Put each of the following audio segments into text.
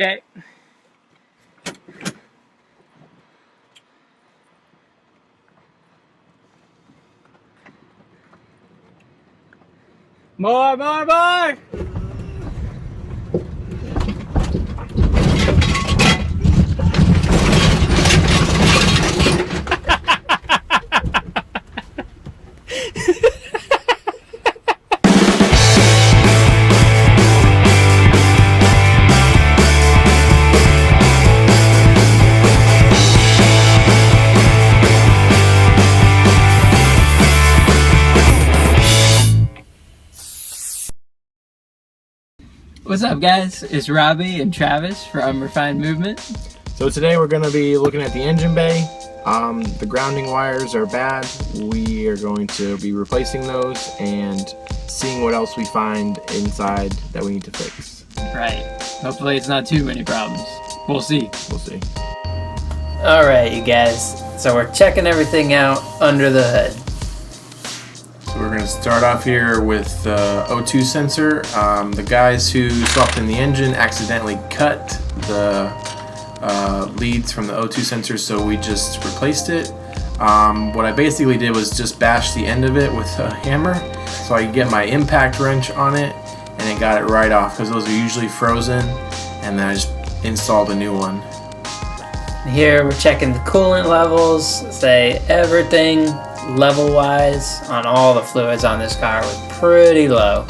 Okay. More! What's up, guys? It's Robbie and Travis from Refined Movement. So today we're going to be looking at the engine bay. The grounding wires are bad. We are going to be replacing those and seeing what else we find inside that we need to fix. Right. Hopefully it's not too many problems. We'll see. We'll see. Alright, you guys. So we're checking everything out under the hood. So we're going to start off here with the O2 sensor. The guys who swapped in the engine accidentally cut the leads from the O2 sensor, so we just replaced it. What I basically did was just bash the end of it with a hammer so I could get my impact wrench on it, and it got it right off because those are usually frozen, and then I just installed a new one. Here we're checking the coolant levels, say everything level-wise on all the fluids on this car was pretty low.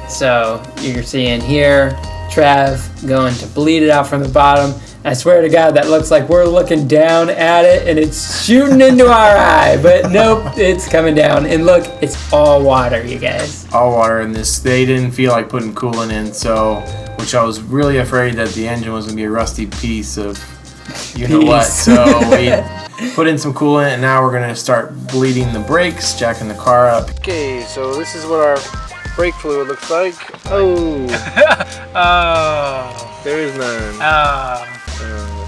So you're seeing here Trav going to bleed it out from the bottom. I swear to God, that looks like we're looking down at it and it's shooting into our eye, but nope, it's coming down. And look, it's all water, you guys. All water in this. They didn't feel like putting coolant in, so, which I was really afraid that the engine was going to be a rusty piece of you know what. So we put in some coolant, and now we're going to start bleeding the brakes, jacking the car up. Okay, so this is what our brake fluid looks like. Oh. Oh. There is none. Oh.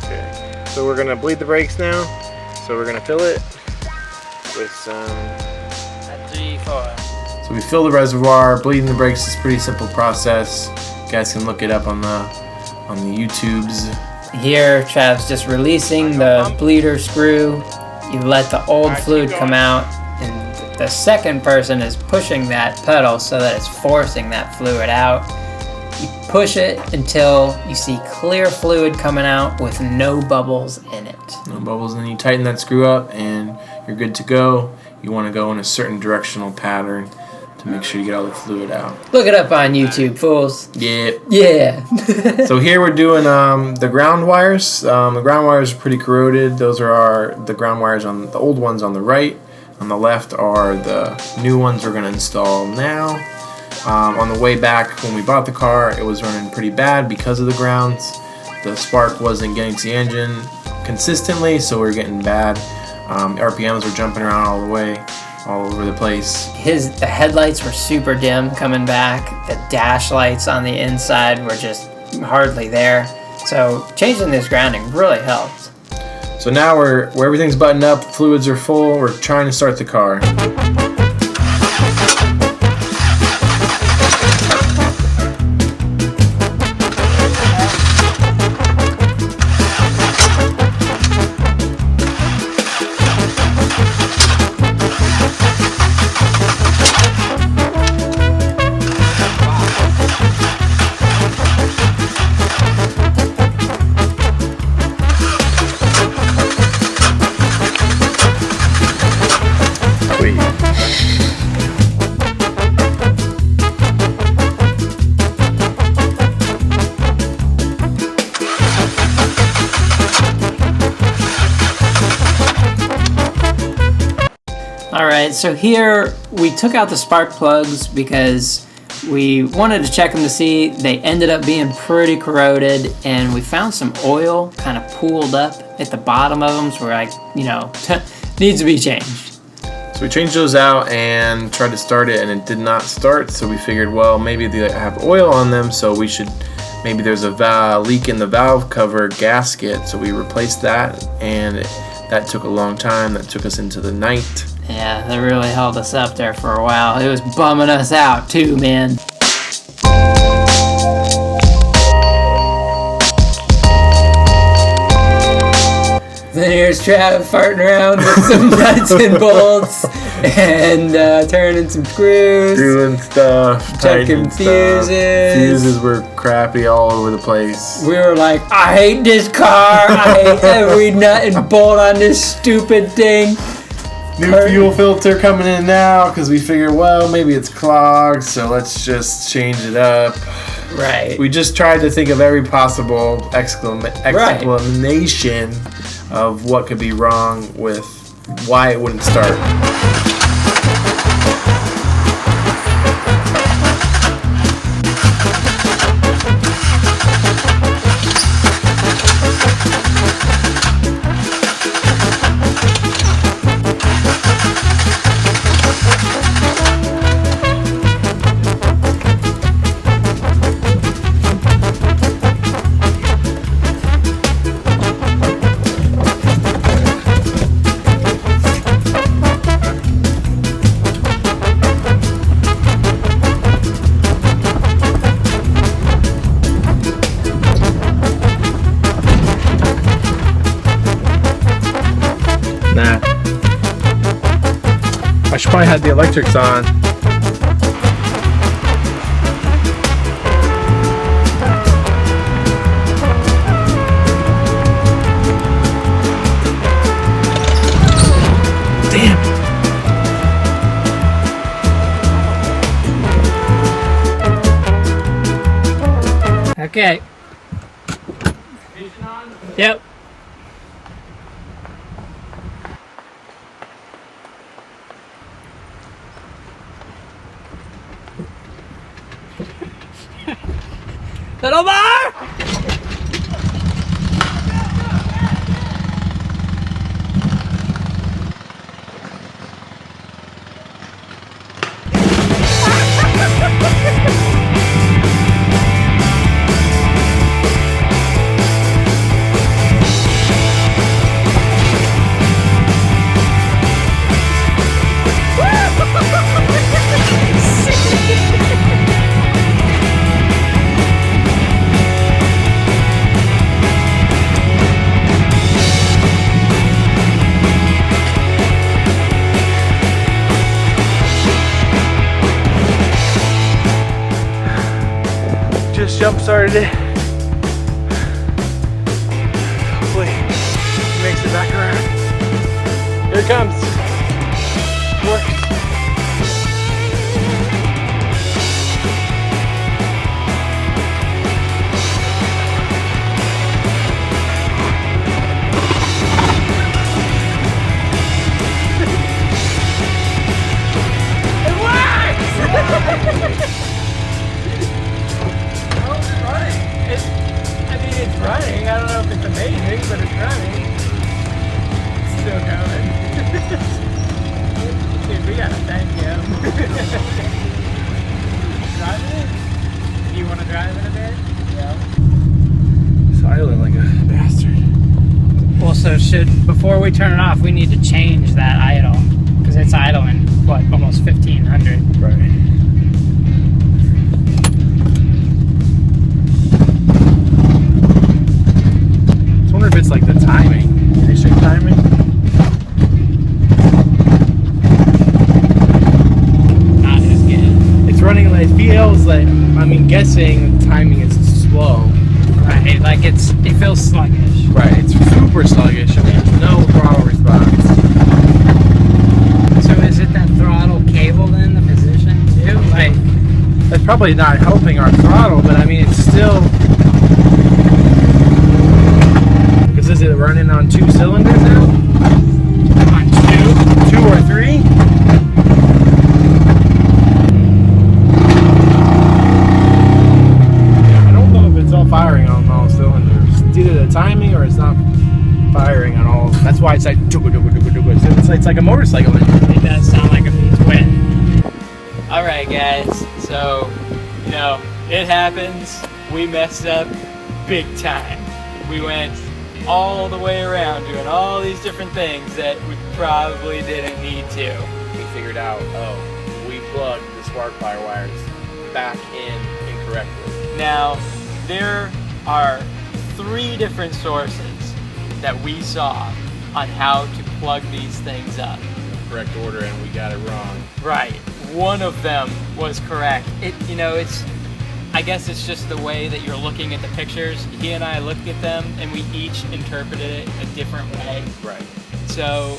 Okay. So we're going to bleed the brakes now. So we're going to fill it with some... 3, 4. So we fill the reservoir. Bleeding the brakes is a pretty simple process. You guys can look it up on the YouTubes. Here, Trav's just releasing the bleeder screw. You let the old fluid come out, and the second person is pushing that pedal so that it's forcing that fluid out. You push it until you see clear fluid coming out with no bubbles in it. No bubbles, and then you tighten that screw up and you're good to go. You want to go in a certain directional pattern to make sure you get all the fluid out. Look it up on YouTube, fools. Yep. Yeah. So here we're doing the ground wires. The ground wires are pretty corroded. Those are the ground wires on the old ones on the right. On the left are the new ones we're going to install now. On the way back when we bought the car, it was running pretty bad because of the grounds. The spark wasn't getting to the engine consistently, so we were getting bad. RPMs were jumping around all over the place. The headlights were super dim coming back. The dash lights on the inside were just hardly there. So changing this grounding really helped. So now where everything's buttoned up, the fluids are full, we're trying to start the car. Alright, so here we took out the spark plugs because we wanted to check them to see. They ended up being pretty corroded, and we found some oil kind of pooled up at the bottom of them, so we're like, needs to be changed. So we changed those out and tried to start it, and it did not start, so we figured, well, maybe they have oil on them, so maybe there's a leak in the valve cover gasket, so we replaced that, and that took a long time. That took us into the night. Yeah, that really held us up there for a while. It was bumming us out too, man. Then here's Trav farting around with some nuts and bolts and turning some screws. Doing stuff. Checking fuses. Fuses were crappy all over the place. We were like, I hate this car. I hate every nut and bolt on this stupid thing. New fuel filter coming in now because we figured, well, maybe it's clogged, so let's just change it up. Right. We just tried to think of every possible explanation of what could be wrong with why it wouldn't start. Nah. I should probably have the electrics on. Damn. Okay. Yep. Little bar! Just jump started it. Hopefully it makes it back around. Here it comes. Works. It's running. I don't know if it's amazing, but it's running. It's still going. Dude, we gotta thank him. Driving it? Do you want to drive it a bit? Yeah. Silent like a bastard. Well, so before we turn it off, we need to change that idle. Because it's idling, what, almost 1,500. Right. I wonder if it's like the timing. Racing timing? Not as good. It's running like, it feels like, I'm guessing the timing is slow. Right, like it feels sluggish. Right, it's super sluggish. I mean, there's no throttle response. So is it that throttle cable then, the position too? Like, That's probably not helping our throttle, but I mean, it's still. Because is it running on 2 cylinders now? on 2? 2 or 3? Yeah, I don't know if it's all firing on all cylinders. It's either the timing or it's not firing on all. That's why it's like it's like a motorcycle engine. It does sound like a V-twin. Alright guys, so, it happens. We messed up big time. We went all the way around doing all these different things that we probably didn't need to. We figured out, we plugged the spark fire wires back in incorrectly. Now, there are 3 different sources that we saw on how to plug these things up. Correct order, and we got it wrong. Right. One of them was correct. I guess it's just the way that you're looking at the pictures. He and I looked at them, and we each interpreted it a different way. Right. So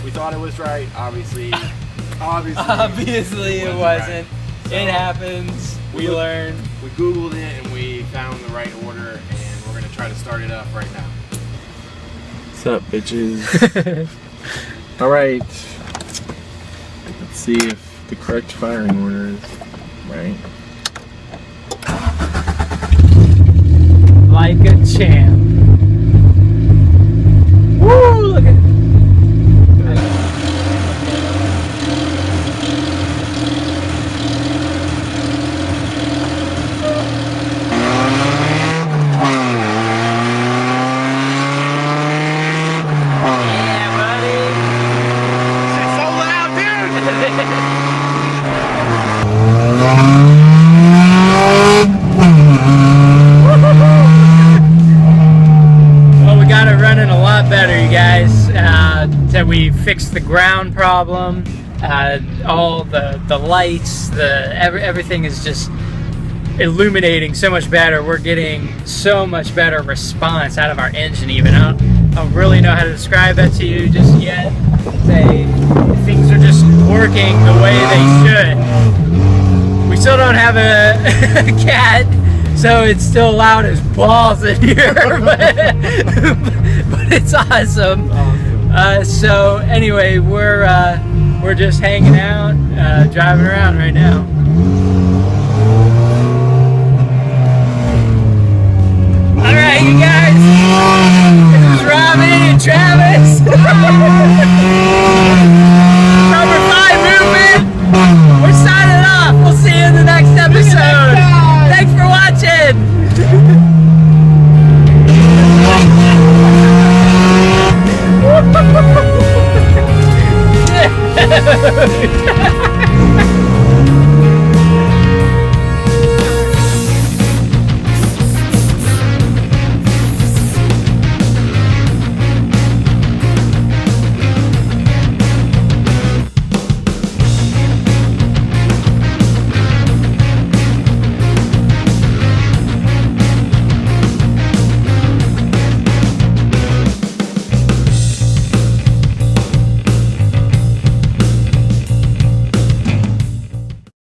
We thought it was right, obviously. obviously it wasn't. So, it happens. We learn. We Googled it and we found the right order, and we're gonna try to start it up right now. What's up, bitches? All right. Let's see if the correct firing order is right. Like a champ. Woo! Look at. That we fixed the ground problem, all the lights, everything is just illuminating so much better. We're getting so much better response out of our engine even. I don't really know how to describe that to you just yet. Things are just working the way they should. We still don't have a cat, so it's still loud as balls in here, but it's awesome. So anyway, we're just hanging out, driving around right now. All right, you guys. This is Robbie and Travis. Number 5 movement. We're signing off. We'll see you in the next episode. Thanks for watching.